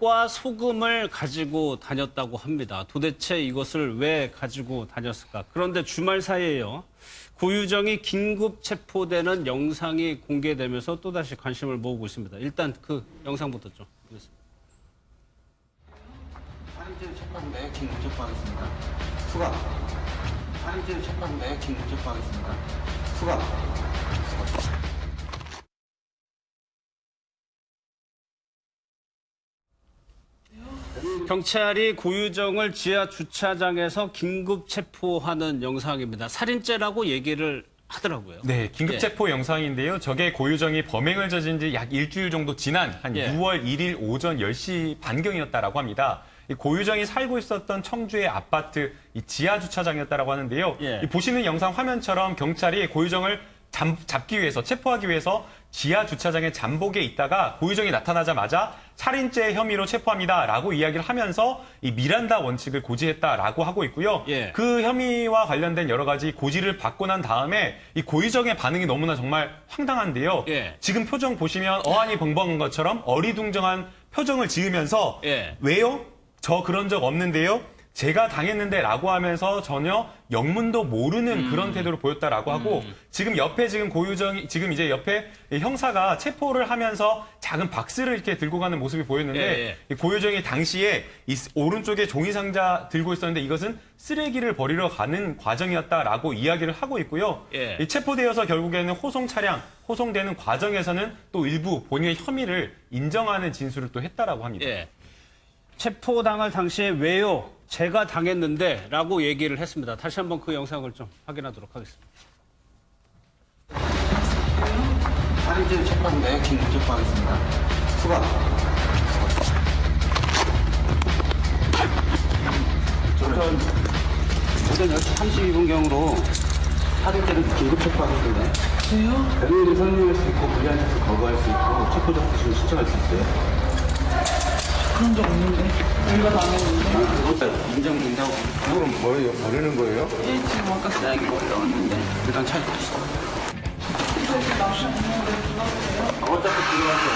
쌀과 소금을 가지고 다녔다고 합니다. 도대체 이것을 왜 가지고 다녔을까? 그런데 주말 사이에요. 고유정이 긴급 체포되는 영상이 공개되면서 또다시 관심을 모으고 있습니다. 일단 그 영상부터 좀 보겠습니다. 살인죄로 체포하는데 긴급 체포하겠습니다. 수감. 살인죄로 체포하는데 긴급 체포하겠습니다. 수감. 경찰이 고유정을 지하 주차장에서 긴급 체포하는 영상입니다. 살인죄라고 얘기를 하더라고요. 네, 긴급체포 영상인데요. 저게 고유정이 범행을 저진 지 약 일주일 정도 지난 한 6월 1일 오전 10시 반경이었다라고 합니다. 이 고유정이 살고 있었던 청주의 아파트 이 지하 주차장이었다라고 하는데요. 이 보시는 영상 화면처럼 경찰이 고유정을 잡기 위해서, 체포하기 위해서 지하 주차장의 잠복에 있다가 고유정이 나타나자마자 살인죄 혐의로 체포합니다라고 이야기를 하면서 이 미란다 원칙을 고지했다라고 하고 있고요. 그 혐의와 관련된 여러 가지 고지를 받고 난 다음에 이 고유정의 반응이 너무나 정말 황당한데요. 지금 표정 보시면 어안이 벙벙한 것처럼 어리둥절한 표정을 지으면서 왜요? 저 그런 적 없는데요. 제가 당했는데 라고 하면서 전혀 영문도 모르는 그런 태도를 보였다라고 하고 지금 옆에 지금 고유정이 지금 이제 옆에 형사가 체포를 하면서 작은 박스를 이렇게 들고 가는 모습이 보였는데 이 고유정이 당시에 이 오른쪽에 종이 상자 들고 있었는데 이것은 쓰레기를 버리러 가는 과정이었다라고 이야기를 하고 있고요. 이 체포되어서 결국에는 호송되는 과정에서는 또 일부 본인의 혐의를 인정하는 진술을 또 했다라고 합니다. 체포당할 당시에 왜요? 제가 당했는데 라고 얘기를 했습니다. 다시 한번 그 영상을 좀 확인하도록 하겠습니다. 살인죄로 체포하는데 긴급 체포하겠습니다. 수감. 오전 10시 32분경으로 살인죄로 긴급 체포하겠습니다. 왜요? 변호인을 설명할 수 있고 불리한 뜻을 거부할 수 있고 체포 접수를 신청할 수 있어요. 그런 적 없는데. 우리가 당했는데. 그것도 인정된다고. 그럼 뭐예요? 버리는 거예요? 예, 지금 아까 쓰레기 올라왔는데. 일단 차에 타시죠. 이거 이렇게 납치 없는데 불러주세요. 어차피 들어가세요.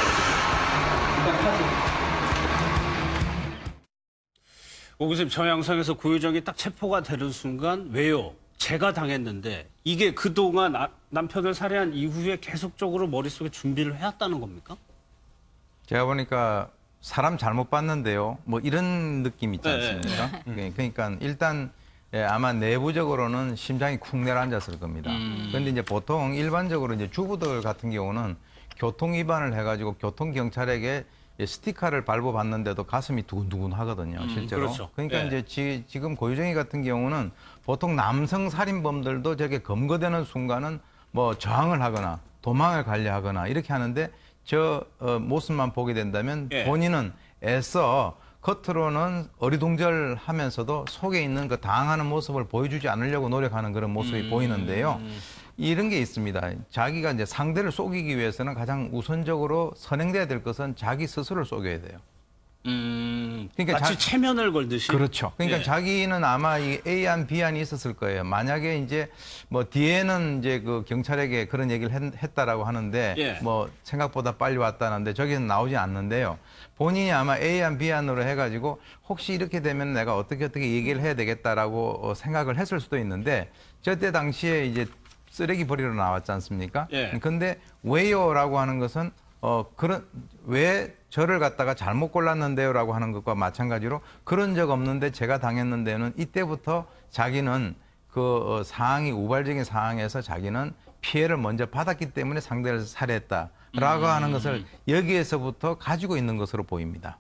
일단 타세요. 오 교수님, 저 영상에서 고유정이 딱 체포가 되는 순간 왜요? 제가 당했는데 이게 그동안 남편을 살해한 이후에 계속적으로 머릿속에 준비를 해왔다는 겁니까? 제가 보니까 사람 잘못 봤는데요. 뭐 이런 느낌 있지 않습니까? 그러니까 일단 아마 내부적으로는 심장이 쿵 내려앉았을 겁니다. 그런데 이제 보통 일반적으로 이제 주부들 같은 경우는 교통 위반을 해가지고 교통 경찰에게 스티커를 발부받는데도 가슴이 두근두근 하거든요, 실제로. 그렇죠. 그러니까 이제 지금 고유정이 같은 경우는 보통 남성 살인범들도 저게 검거되는 순간은 뭐 저항을 하거나 도망을 가려 하거나 이렇게 하는데 저 모습만 보게 된다면 본인은 애써 겉으로는 어리둥절하면서도 속에 있는 그 당하는 모습을 보여주지 않으려고 노력하는 그런 모습이 보이는데요. 이런 게 있습니다. 자기가 이제 상대를 속이기 위해서는 가장 우선적으로 선행돼야 될 것은 자기 스스로를 속여야 돼요. 그러니까 마치 체면을 걸듯이. 그렇죠. 그러니까 자기는 아마 이 A안, B안이 있었을 거예요. 만약에 이제 뭐 뒤에는 이제 그 경찰에게 그런 얘기를 했다라고 하는데 뭐 생각보다 빨리 왔다는데 저기는 나오지 않는데요. 본인이 아마 A안, B안으로 해가지고 혹시 이렇게 되면 내가 어떻게 얘기를 해야 되겠다라고 생각을 했을 수도 있는데 저때 당시에 이제 쓰레기 버리러 나왔지 않습니까? 근데 왜요라고 하는 것은 왜 저를 갖다가 잘못 골랐는데요라고 하는 것과 마찬가지로 그런 적 없는데 제가 당했는데는 이때부터 자기는 그 상황이 우발적인 상황에서 자기는 피해를 먼저 받았기 때문에 상대를 살해했다라고 하는 것을 여기에서부터 가지고 있는 것으로 보입니다.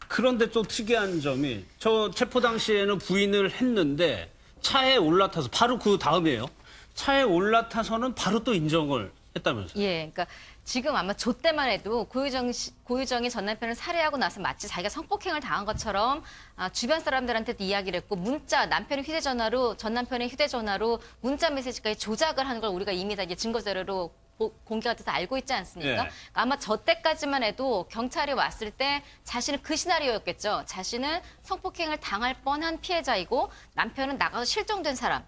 그런데 또 특이한 점이 저 체포 당시에는 부인을 했는데 차에 올라타서 바로 그 다음이에요. 차에 올라타서는 바로 또 인정을 했다면서요. 그러니까 지금 아마 저 때만 해도 고유정이 전 남편을 살해하고 나서 마치 자기가 성폭행을 당한 것처럼 주변 사람들한테도 이야기를 했고 남편의 휴대전화로 전 남편의 휴대전화로 문자 메시지까지 조작을 하는 걸 우리가 이미 다 이제 증거 자료로 공개가 돼서 알고 있지 않습니까? 예. 그러니까 아마 저 때까지만 해도 경찰이 왔을 때 자신은 그 시나리오였겠죠. 자신은 성폭행을 당할 뻔한 피해자이고 남편은 나가서 실종된 사람.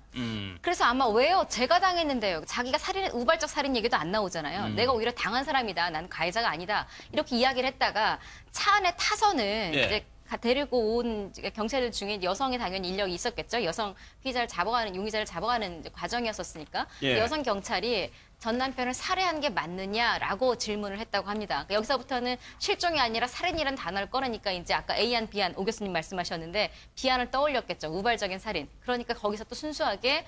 그래서 아마 왜요? 제가 당했는데요. 자기가 우발적 살인 얘기도 안 나오잖아요. 내가 오히려 당한 사람이다. 나는 가해자가 아니다. 이렇게 이야기를 했다가 차 안에 타서는 예. 이제 데리고 온 경찰들 중에 여성이 당연히 인력이 있었겠죠. 여성 피의자를 잡아가는, 용의자를 잡아가는 과정이었었으니까. 예. 여성 경찰이 전 남편을 살해한 게 맞느냐라고 질문을 했다고 합니다. 그러니까 여기서부터는 실종이 아니라 살인이라는 단어를 꺼내니까 이제 아까 A안, B안, 오 교수님 말씀하셨는데 B안을 떠올렸겠죠. 우발적인 살인. 그러니까 거기서 또 순수하게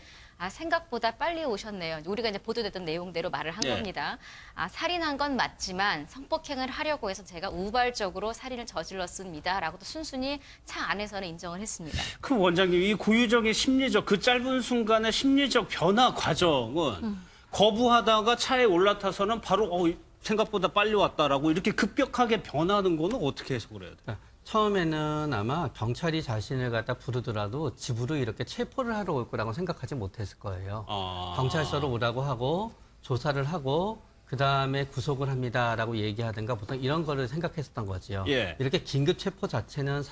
생각보다 빨리 오셨네요. 우리가 이제 보도됐던 내용대로 말을 한 예. 겁니다. 살인한 건 맞지만 성폭행을 하려고 해서 제가 우발적으로 살인을 저질렀습니다라고 또 순순히 차 안에서는 인정을 했습니다. 그럼 원장님, 이 고유정의 심리적, 그 짧은 순간의 심리적 변화 과정은 거부하다가 차에 올라타서는 바로 생각보다 빨리 왔다라고 이렇게 급격하게 변하는 거는 어떻게 해석을 해야 돼요? 처음에는 아마 경찰이 자신을 갖다 부르더라도 집으로 이렇게 체포를 하러 올 거라고 생각하지 못했을 거예요. 경찰서로 오라고 하고 조사를 하고 그다음에 구속을 합니다라고 얘기하든가 보통 이런 거를 생각했었던 거지요. 예. 이렇게 긴급 체포 자체는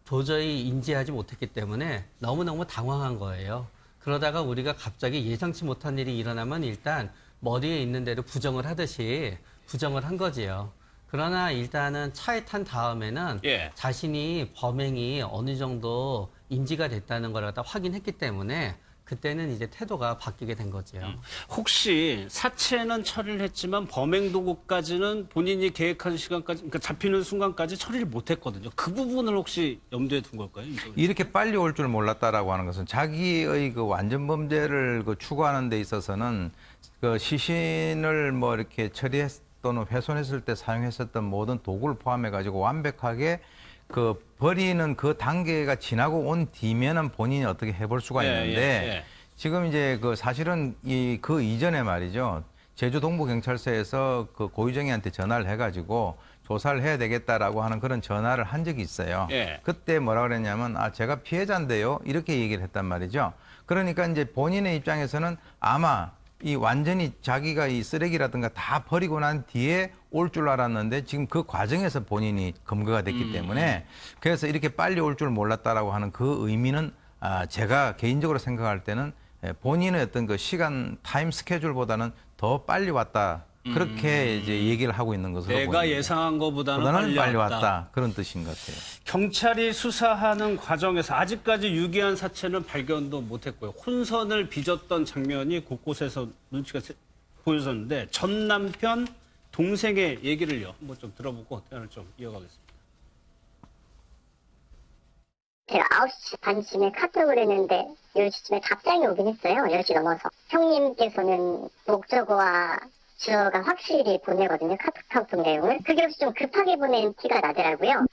도저히 인지하지 못했기 때문에 너무너무 당황한 거예요. 그러다가 우리가 갑자기 예상치 못한 일이 일어나면 일단 머리에 있는 대로 부정을 하듯이 부정을 한 거지요. 그러나 일단은 차에 탄 다음에는 예. 자신이 범행이 어느 정도 인지가 됐다는 걸 갖다 확인했기 때문에 그때는 이제 태도가 바뀌게 된 거죠. 혹시 사체는 처리를 했지만 범행 도구까지는 본인이 계획한 시간까지, 그러니까 잡히는 순간까지 처리를 못했거든요. 그 부분을 혹시 염두에 둔 걸까요? 이렇게 빨리 올 줄 몰랐다라고 하는 것은 자기의 그 완전 범죄를 추구하는 데 있어서는 그 시신을 뭐 이렇게 또는 훼손했을 때 사용했었던 모든 도구를 포함해 가지고 완벽하게 그 버리는 그 단계가 지나고 온 뒤면은 본인이 어떻게 해볼 수가 있는데 지금 이제 그 사실은 그 이전에 말이죠. 제주 동부경찰서에서 그 고유정이한테 전화를 해가지고 조사를 해야 되겠다라고 하는 그런 전화를 한 적이 있어요. 그때 뭐라 그랬냐면 제가 피해자인데요 이렇게 얘기를 했단 말이죠. 그러니까 이제 본인의 입장에서는 아마 완전히 자기가 이 쓰레기라든가 다 버리고 난 뒤에 올 줄 알았는데 지금 그 과정에서 본인이 검거가 됐기 때문에 그래서 이렇게 빨리 올 줄 몰랐다라고 하는 그 의미는 제가 개인적으로 생각할 때는 본인의 어떤 그 시간 타임 스케줄보다는 더 빨리 왔다. 그렇게 이제 얘기를 하고 있는 것으로 내가 보입니다. 예상한 것보다는 빨리 왔다. 그런 뜻인 것 같아요. 경찰이 수사하는 과정에서 아직까지 유기한 사체는 발견도 못했고요. 혼선을 빚었던 장면이 곳곳에서 눈치가 보여졌는데 전 남편 동생의 얘기를요. 한번 좀 들어보고 대화를 좀 이어가겠습니다. 제가 9시 반쯤에 카톡을 했는데 10시쯤에 답장이 오긴 했어요. 10시 넘어서. 형님께서는 목적어와 주어가 확실히 보내거든요. 카톡 내용을. 그게 혹시 좀 급하게 보낸 티가 나더라고요.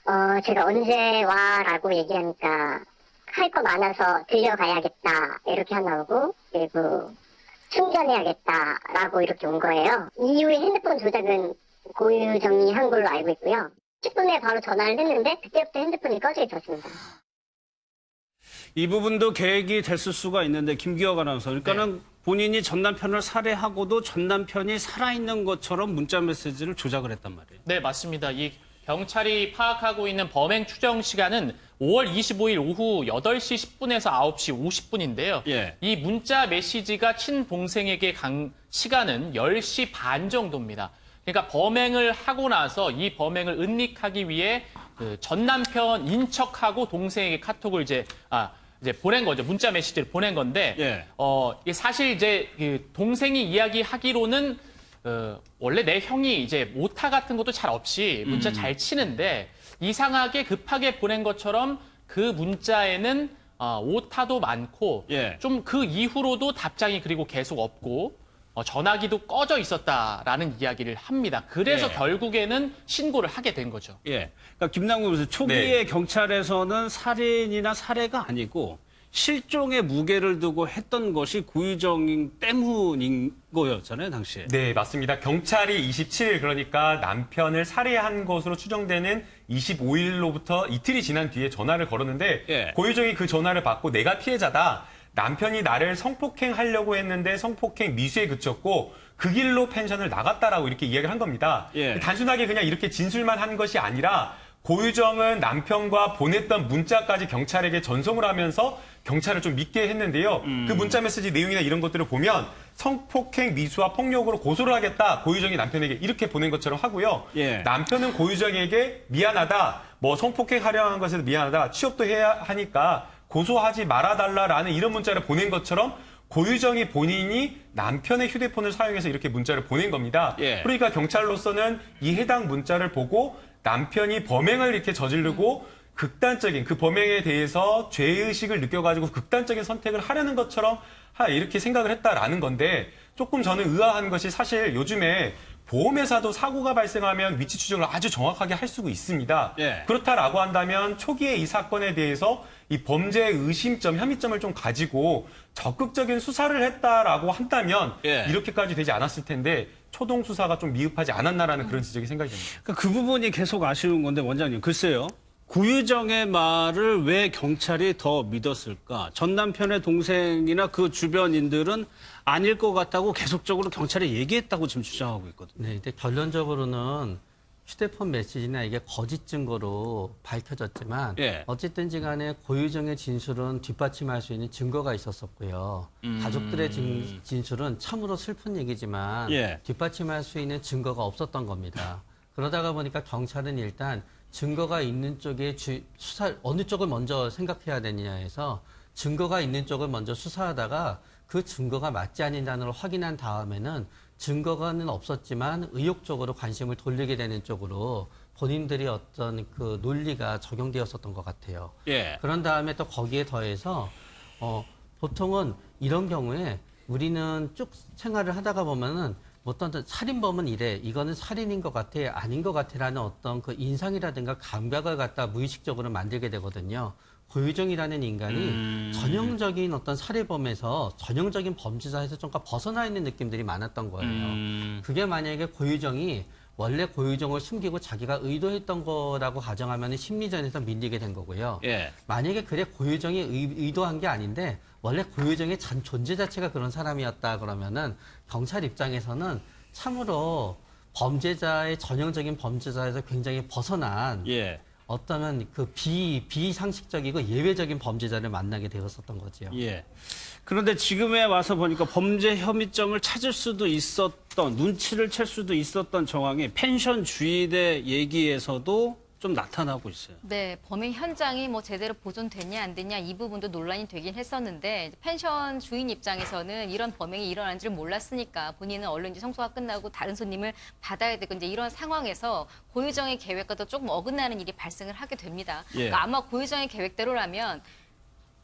제가 언제 와 라고 얘기하니까 할 거 많아서 들려가야겠다 이렇게 하나 오고 그리고 충전해야겠다 라고 이렇게 온 거예요. 이후에 핸드폰 조작은 고유정이 한 걸로 알고 있고요. 10분에 바로 전화를 했는데 그때부터 핸드폰이 꺼져 있었습니다. 이 부분도 계획이 됐을 수가 있는데 김기혁 아나운서 그러니까는 본인이 전 남편을 살해하고도 전 남편이 살아있는 것처럼 문자 메시지를 조작을 했단 말이에요. 네, 맞습니다. 이 경찰이 파악하고 있는 범행 추정 시간은 5월 25일 오후 8시 10분에서 9시 50분인데요. 예. 이 문자 메시지가 친동생에게 간 시간은 10시 반 정도입니다. 그러니까 범행을 하고 나서 이 범행을 은닉하기 위해 그 전 남편 인척하고 동생에게 카톡을 이제 보낸 거죠. 문자 메시지를 보낸 건데, 이게 사실 이제 그 동생이 이야기하기로는 원래 내 형이 이제 오타 같은 것도 잘 없이 문자 잘 치는데 이상하게 급하게 보낸 것처럼 그 문자에는 오타도 많고 좀 그 이후로도 답장이 그리고 계속 없고 전화기도 꺼져 있었다라는 이야기를 합니다. 그래서 결국에는 신고를 하게 된 거죠. 그러니까 김남국 교수 초기에 경찰에서는 살인이나 살해가 아니고 실종의 무게를 두고 했던 것이 고유정 때문인 거였잖아요, 당시에. 네, 맞습니다. 경찰이 27일 그러니까 남편을 살해한 것으로 추정되는 25일로부터 이틀이 지난 뒤에 전화를 걸었는데 고유정이 그 전화를 받고 내가 피해자다. 남편이 나를 성폭행하려고 했는데 성폭행 미수에 그쳤고 그 길로 펜션을 나갔다라고 이렇게 이야기를 한 겁니다. 예. 단순하게 그냥 이렇게 진술만 한 것이 아니라 고유정은 남편과 보냈던 문자까지 경찰에게 전송을 하면서 경찰을 좀 믿게 했는데요. 그 문자 메시지 내용이나 이런 것들을 보면 성폭행, 미수와 폭력으로 고소를 하겠다. 고유정이 남편에게 이렇게 보낸 것처럼 하고요. 예. 남편은 고유정에게 미안하다. 뭐 성폭행 하려 한 것에도 미안하다. 취업도 해야 하니까 고소하지 말아달라라는 이런 문자를 보낸 것처럼 고유정이 본인이 남편의 휴대폰을 사용해서 이렇게 문자를 보낸 겁니다. 예. 그러니까 경찰로서는 이 해당 문자를 보고 남편이 범행을 이렇게 저지르고 극단적인 그 범행에 대해서 죄의식을 느껴가지고 극단적인 선택을 하려는 것처럼 이렇게 생각을 했다라는 건데 조금 저는 의아한 것이 사실 요즘에 보험회사도 사고가 발생하면 위치 추적을 아주 정확하게 할 수가 있습니다. 예. 그렇다라고 한다면 초기에 이 사건에 대해서 이 범죄 의심점, 혐의점을 좀 가지고 적극적인 수사를 했다라고 한다면 예. 이렇게까지 되지 않았을 텐데 초동 수사가 좀 미흡하지 않았나라는 그런 지적이 생각이 됩니다. 그 부분이 계속 아쉬운 건데 원장님 글쎄요. 고유정의 말을 왜 경찰이 더 믿었을까? 전 남편의 동생이나 그 주변인들은 아닐 것 같다고 계속적으로 경찰에 얘기했다고 지금 주장하고 있거든요. 네, 근데 결론적으로는 휴대폰 메시지나 이게 거짓 증거로 밝혀졌지만 예. 어쨌든지 간에 고유정의 진술은 뒷받침할 수 있는 증거가 있었었고요. 가족들의 진술은 참으로 슬픈 얘기지만 예. 뒷받침할 수 있는 증거가 없었던 겁니다. 그러다가 보니까 경찰은 일단 증거가 있는 쪽에 어느 쪽을 먼저 생각해야 되느냐 해서 증거가 있는 쪽을 먼저 수사하다가 그 증거가 맞지 않는다는 걸 확인한 다음에는 증거가는 없었지만 의욕적으로 관심을 돌리게 되는 쪽으로 본인들이 어떤 그 논리가 적용되었었던 것 같아요. 예. 그런 다음에 또 거기에 더해서 보통은 이런 경우에 우리는 쭉 생활을 하다가 보면은 어떤 살인범은 이래, 이거는 살인인 것 같아, 아닌 것 같아라는 어떤 그 인상이라든가 감각을 갖다 무의식적으로 만들게 되거든요. 고유정이라는 인간이 전형적인 어떤 살해범에서 전형적인 범죄자에서 좀 벗어나 있는 느낌들이 많았던 거예요. 그게 만약에 고유정이 원래 고유정을 숨기고 자기가 의도했던 거라고 가정하면 심리전에서 밀리게 된 거고요. 예. 만약에 그래 고유정이 의도한 게 아닌데 원래 고유정의 존재 자체가 그런 사람이었다 그러면은 경찰 입장에서는 참으로 범죄자의 전형적인 범죄자에서 굉장히 벗어난 예. 어떠면 그 비상식적이고 예외적인 범죄자를 만나게 되었었던 거죠. 예. 그런데 지금에 와서 보니까 범죄 혐의점을 찾을 수도 있었던, 눈치를 챌 수도 있었던 정황이 펜션 주인의 얘기에서도 좀 나타나고 있어요. 네, 범행 현장이 뭐 제대로 보존됐냐 안 됐냐 이 부분도 논란이 되긴 했었는데 펜션 주인 입장에서는 이런 범행이 일어난 줄 몰랐으니까 본인은 얼른 이제 청소가 끝나고 다른 손님을 받아야 되고 이제 이런 상황에서 고유정의 계획과도 조금 어긋나는 일이 발생을 하게 됩니다. 예. 그러니까 아마 고유정의 계획대로라면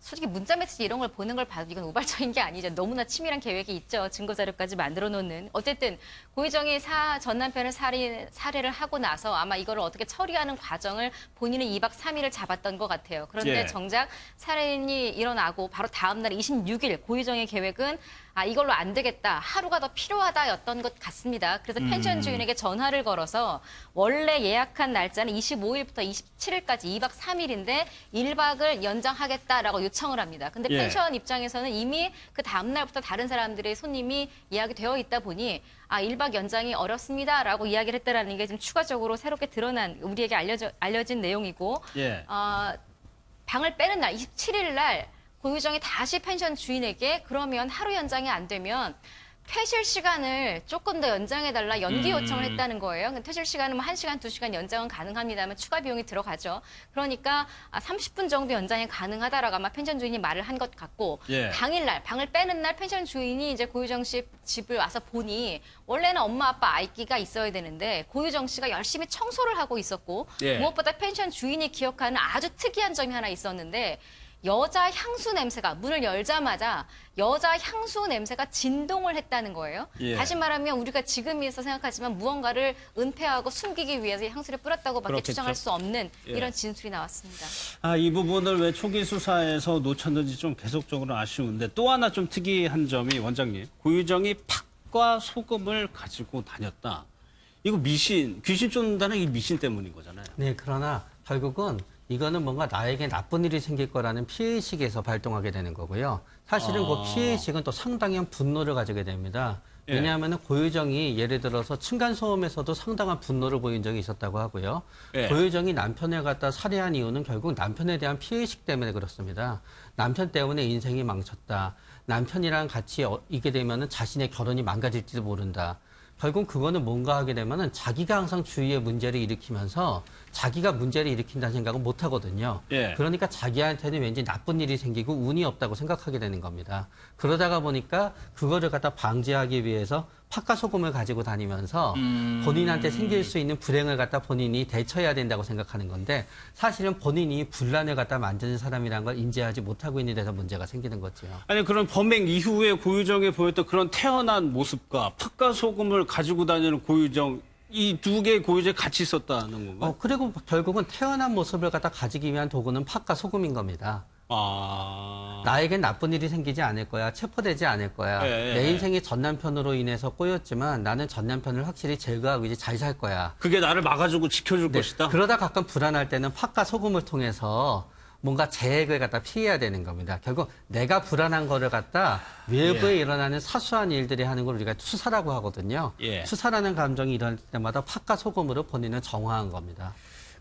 솔직히 문자 메시지 이런 걸 보는 걸 봐도 이건 우발적인 게 아니죠. 너무나 치밀한 계획이 있죠. 증거 자료까지 만들어 놓는. 어쨌든 고유정이 전 남편을 살해를 하고 나서 아마 이거를 어떻게 처리하는 과정을 본인은 2박 3일을 잡았던 것 같아요. 그런데 예. 정작 살인이 일어나고 바로 다음 날 26일 고유정의 계획은 이걸로 안 되겠다. 하루가 더 필요하다였던 것 같습니다. 그래서 펜션 주인에게 전화를 걸어서 원래 예약한 날짜는 25일부터 27일까지 2박 3일인데 1박을 연장하겠다라고 요청을 합니다. 근데 예. 펜션 입장에서는 이미 그 다음 날부터 다른 사람들의 손님이 예약이 되어 있다 보니 1박 연장이 어렵습니다라고 이야기를 했다라는 게 지금 추가적으로 새롭게 드러난 우리에게 알려진 내용이고 예. 방을 빼는 날 27일 날 고유정이 다시 펜션 주인에게 그러면 하루 연장이 안 되면 퇴실 시간을 조금 더 연장해달라 연기 요청을 했다는 거예요. 퇴실 시간은 뭐 1시간, 2시간 연장은 가능합니다만 추가 비용이 들어가죠. 그러니까 30분 정도 연장이 가능하다라고 아마 펜션 주인이 말을 한 것 같고 예. 당일날 방을 빼는 날 펜션 주인이 이제 고유정 씨 집을 와서 보니 원래는 엄마 아빠 아이끼가 있어야 되는데 고유정 씨가 열심히 청소를 하고 있었고 예. 무엇보다 펜션 주인이 기억하는 아주 특이한 점이 하나 있었는데 여자 향수 냄새가 문을 열자마자 여자 향수 냄새가 진동을 했다는 거예요. 예. 다시 말하면 우리가 지금에서 생각하지만 무언가를 은폐하고 숨기기 위해서 향수를 뿌렸다고밖에 그렇겠죠. 주장할 수 없는 예. 이런 진술이 나왔습니다. 이 부분을 왜 초기 수사에서 놓쳤는지 좀 계속적으로 아쉬운데 또 하나 좀 특이한 점이 원장님, 고유정이 팥과 소금을 가지고 다녔다. 이거 귀신 쫓는다는 이 미신 때문인 거잖아요. 네, 그러나 결국은 이거는 뭔가 나에게 나쁜 일이 생길 거라는 피해의식에서 발동하게 되는 거고요. 사실은 그 피해의식은 또 상당한 분노를 가지게 됩니다. 예. 왜냐하면 고유정이 예를 들어서 층간소음에서도 상당한 분노를 보인 적이 있었다고 하고요. 예. 고유정이 남편을 갖다 살해한 이유는 결국 남편에 대한 피해의식 때문에 그렇습니다. 남편 때문에 인생이 망쳤다. 남편이랑 같이 있게 되면은 자신의 결혼이 망가질지도 모른다. 결국 그거는 뭔가 하게 되면은 자기가 항상 주위에 문제를 일으키면서 자기가 문제를 일으킨다는 생각은 못 하거든요. 예. 그러니까 자기한테는 왠지 나쁜 일이 생기고 운이 없다고 생각하게 되는 겁니다. 그러다가 보니까 그거를 갖다 방지하기 위해서 팥과 소금을 가지고 다니면서 본인한테 생길 수 있는 불행을 갖다 본인이 대처해야 된다고 생각하는 건데 사실은 본인이 분란을 갖다 만드는 사람이라는 걸 인지하지 못하고 있는 데서 문제가 생기는 거죠. 아니 그런 범행 이후에 고유정이 보였던 그런 태어난 모습과 팥과 소금을 가지고 다니는 고유정 이 두 개의 고유정이 같이 있었다는 건가요? 그리고 결국은 태어난 모습을 갖다 가지기 위한 도구는 팥과 소금인 겁니다. 아. 나에겐 나쁜 일이 생기지 않을 거야. 체포되지 않을 거야. 예, 내 예. 인생이 전 남편으로 인해서 꼬였지만 나는 전 남편을 확실히 제거하고 이제 잘 살 거야. 그게 나를 막아주고 지켜줄 것이다. 그러다 가끔 불안할 때는 팥과 소금을 통해서 뭔가 재해를 갖다 피해야 되는 겁니다. 결국 내가 불안한 거를 갖다 외부에 일어나는 사소한 일들이 하는 걸 우리가 투사라고 하거든요. 예. 투사라는 감정이 일어날 때마다 팥과 소금으로 본인은 정화한 겁니다.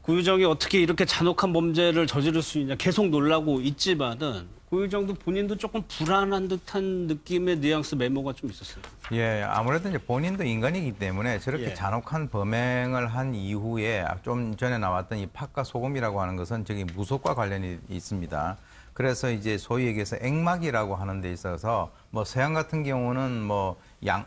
고유정이 어떻게 이렇게 잔혹한 범죄를 저지를 수 있냐 계속 놀라고 있지만은 고유정도 본인도 조금 불안한 듯한 느낌의 뉘앙스 메모가 좀 있었어요. 예, 아무래도 이제 본인도 인간이기 때문에 저렇게 예. 잔혹한 범행을 한 이후에 좀 전에 나왔던 이 팥과 소금이라고 하는 것은 저기 무속과 관련이 있습니다. 그래서 이제 소위 얘기해서 액막이라고 하는 데 있어서 뭐 서양 같은 경우는 뭐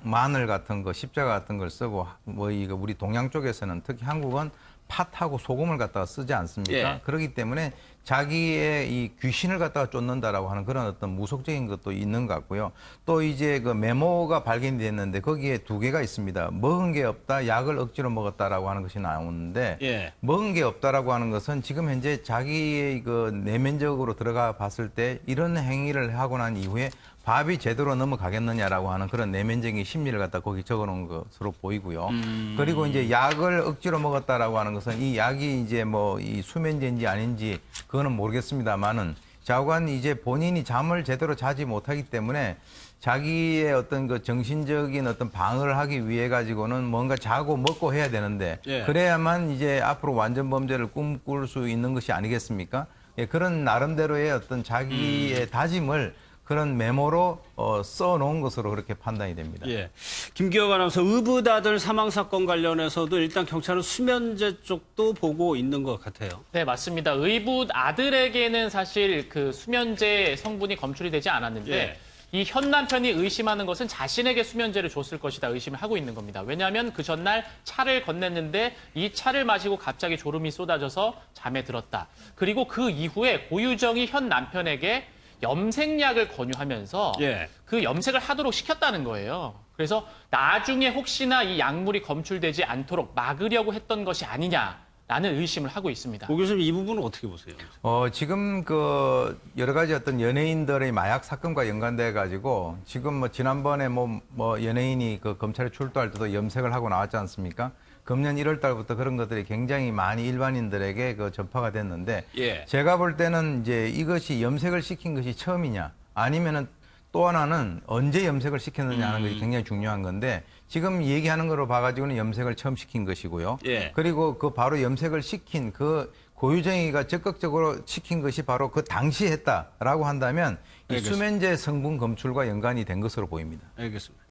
마늘 같은 거, 십자가 같은 걸 쓰고 뭐 이거 우리 동양 쪽에서는 특히 한국은 팥하고 소금을 갖다가 쓰지 않습니까? 예. 그렇기 때문에 자기의 이 귀신을 갖다가 쫓는다라고 하는 그런 어떤 무속적인 것도 있는 것 같고요. 또 이제 그 메모가 발견이 됐는데 거기에 두 개가 있습니다. 먹은 게 없다, 약을 억지로 먹었다라고 하는 것이 나오는데 예. 먹은 게 없다라고 하는 것은 지금 현재 자기의 그 내면적으로 들어가 봤을 때 이런 행위를 하고 난 이후에 밥이 제대로 넘어가겠느냐라고 하는 그런 내면적인 심리를 갖다 거기 적어놓은 것으로 보이고요. 그리고 이제 약을 억지로 먹었다라고 하는 것은 이 약이 이제 뭐 이 수면제인지 아닌지 그거는 모르겠습니다만은 좌우간 이제 본인이 잠을 제대로 자지 못하기 때문에 자기의 어떤 그 정신적인 어떤 방어를 하기 위해 가지고는 뭔가 자고 먹고 해야 되는데 예. 그래야만 이제 앞으로 완전 범죄를 꿈꿀 수 있는 것이 아니겠습니까? 예, 그런 나름대로의 어떤 자기의 다짐을 그런 메모로 써놓은 것으로 그렇게 판단이 됩니다. 예. 김기혁 아나운서 의붓아들 사망 사건 관련해서도 일단 경찰은 수면제 쪽도 보고 있는 것 같아요. 네, 맞습니다. 의붓 아들에게는 사실 그 수면제 성분이 검출이 되지 않았는데 예. 이 현 남편이 의심하는 것은 자신에게 수면제를 줬을 것이다 의심을 하고 있는 겁니다. 왜냐하면 그 전날 차를 건넸는데 이 차를 마시고 갑자기 졸음이 쏟아져서 잠에 들었다. 그리고 그 이후에 고유정이 현 남편에게 염색약을 권유하면서 예. 그 염색을 하도록 시켰다는 거예요. 그래서 나중에 혹시나 이 약물이 검출되지 않도록 막으려고 했던 것이 아니냐라는 의심을 하고 있습니다. 고 교수님 이 부분은 어떻게 보세요? 지금 그 여러 가지 어떤 연예인들의 마약 사건과 연관돼 가지고 지금 뭐 지난번에 뭐 연예인이 그 검찰에 출두할 때도 염색을 하고 나왔지 않습니까? 금년 1월 달부터 그런 것들이 굉장히 많이 일반인들에게 그 전파가 됐는데 예. 제가 볼 때는 이제 이것이 염색을 시킨 것이 처음이냐 아니면은 또 하나는 언제 염색을 시켰느냐 하는 것이 굉장히 중요한 건데 지금 얘기하는 거로 봐가지고는 염색을 처음 시킨 것이고요. 예. 그리고 그 바로 염색을 시킨 그 고유정이가 적극적으로 시킨 것이 바로 그 당시에 했다라고 한다면 이 알겠습니다. 수면제 성분 검출과 연관이 된 것으로 보입니다. 알겠습니다.